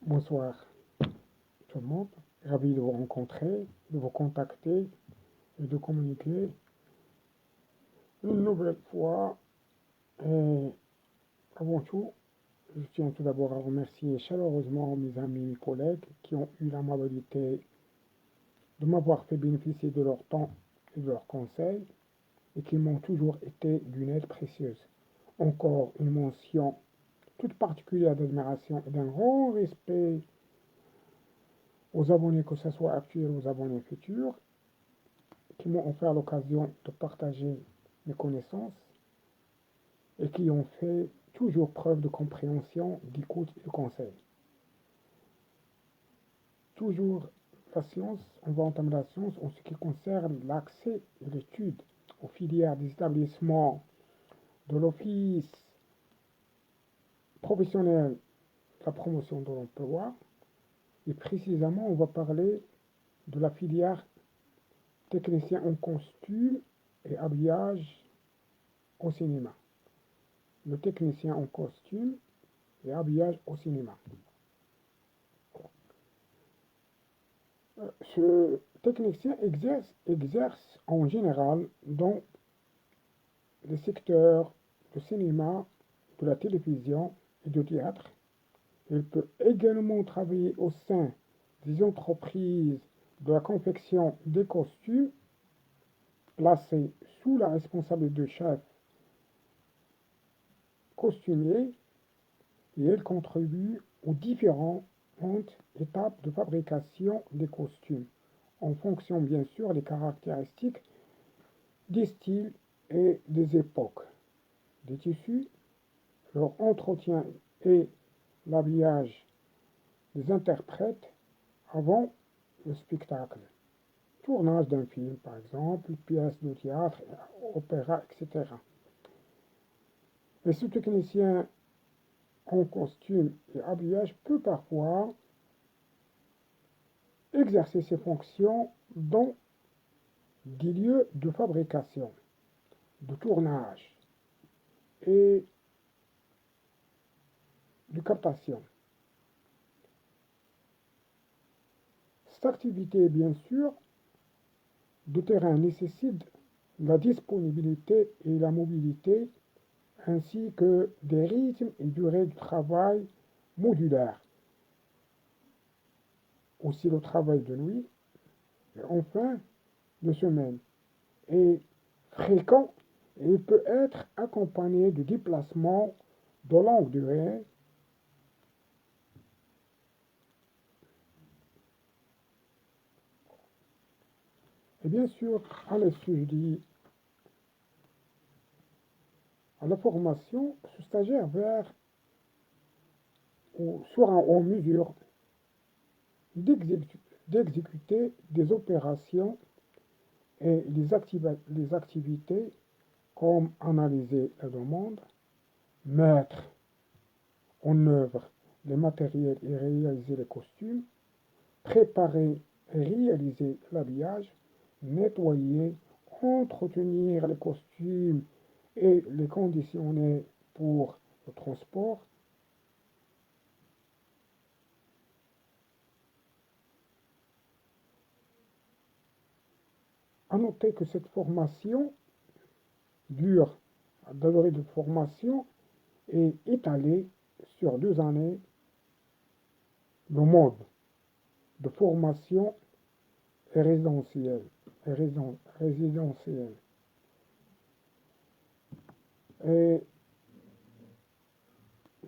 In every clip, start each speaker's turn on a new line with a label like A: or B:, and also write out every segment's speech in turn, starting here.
A: Bonsoir tout le monde, ravi de vous rencontrer, de vous contacter et de communiquer une nouvelle fois. Et avant tout, je tiens tout d'abord à remercier chaleureusement mes amis et mes collègues qui ont eu l'amabilité de m'avoir fait bénéficier de leur temps et de leurs conseils et qui m'ont toujours été d'une aide précieuse. Encore une mention toute particulière d'admiration et d'un grand respect aux abonnés, que ce soit actuels ou aux abonnés futurs, qui m'ont offert l'occasion de partager mes connaissances et qui ont fait toujours preuve de compréhension, d'écoute et de conseil. Toujours la science, on va entamer la science en ce qui concerne l'accès et l'étude aux filières des établissements de l'Office professionnel de la promotion de l'emploi. Et précisément, on va parler de la filière technicien en costume et habillage au cinéma. Le technicien en costume et habillage au cinéma. Ce technicien exerce en général dans les secteurs de cinéma, de la télévision et du théâtre. Il peut également travailler au sein des entreprises de la confection des costumes placées sous la responsabilité de chef costumier et il contribue aux différentes étapes de fabrication des costumes, en fonction bien sûr des caractéristiques, des styles et des époques, des tissus, leur entretien et l'habillage des interprètes avant le spectacle. Tournage d'un film, par exemple, pièce de théâtre, opéra, etc. Et ce technicien en costume et habillage peut parfois exercer ses fonctions dans des lieux de fabrication, de tournage et de captation. Cette activité, bien sûr, de terrain nécessite la disponibilité et la mobilité ainsi que des rythmes et durées de travail modulaires. Aussi le travail de nuit et enfin de semaine est fréquent et il peut être accompagné de déplacements de longue durée et bien sûr à l'étude à la formation, ce stagiaire sera en mesure d'exécuter des opérations et les activités comme analyser la demande, mettre en œuvre les matériels et réaliser les costumes, préparer et réaliser l'habillage, nettoyer, entretenir les costumes et les conditionner pour le transport. À noter que cette formation dure, la durée de formation est étalée sur 2 années. Le mode de formation est résidentiel. résidentiel. Et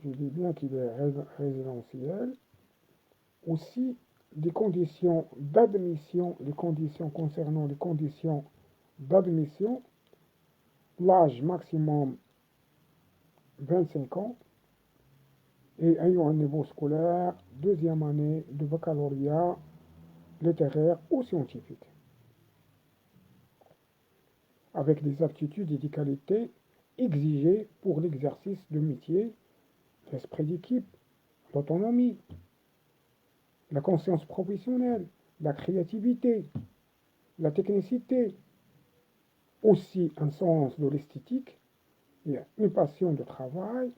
A: je dis bien qu'il est résidentiel. Aussi, des conditions d'admission, les conditions concernant les conditions d'admission, l'âge maximum 25 ans et ayant un niveau scolaire, deuxième année de baccalauréat littéraire ou scientifique, avec des aptitudes et des qualités exigées pour l'exercice de métier, l'esprit d'équipe, l'autonomie, la conscience professionnelle, la créativité, la technicité, aussi un sens de l'esthétique, une passion de travail,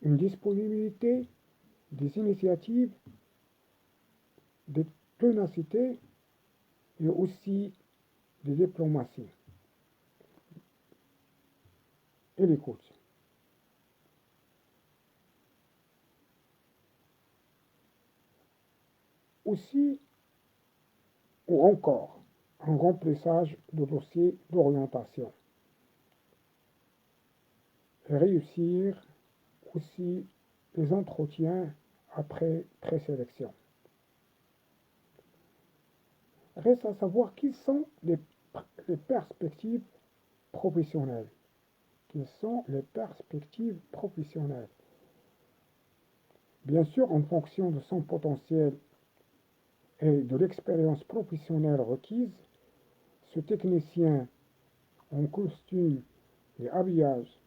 A: une disponibilité des initiatives, des ténacités et aussi des diplomaties et l'écoute. Aussi, ou encore, un remplissage de dossiers d'orientation. Et réussir aussi les entretiens après présélection. Reste à savoir quelles sont les perspectives professionnelles. Quelles sont les perspectives professionnelles? Bien sûr, en fonction de son potentiel et de l'expérience professionnelle requise, ce technicien en costume et habillage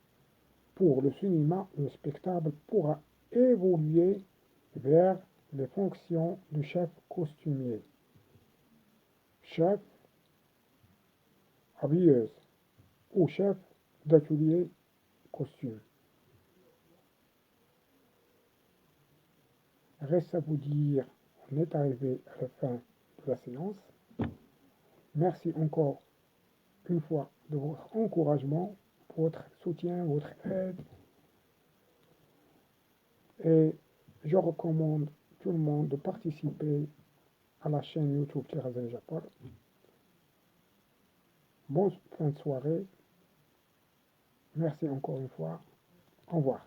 A: pour le cinéma et le spectacle pourra évoluer vers les fonctions de chef costumier, chef habilleuse ou chef d'atelier costume. Reste à vous dire, on est arrivé à la fin de la séance. Merci encore une fois de votre encouragement, votre soutien, votre aide. Et je recommande tout le monde de participer à la chaîne YouTube Thérèse Japon. Bonne fin de soirée. Merci encore une fois. Au revoir.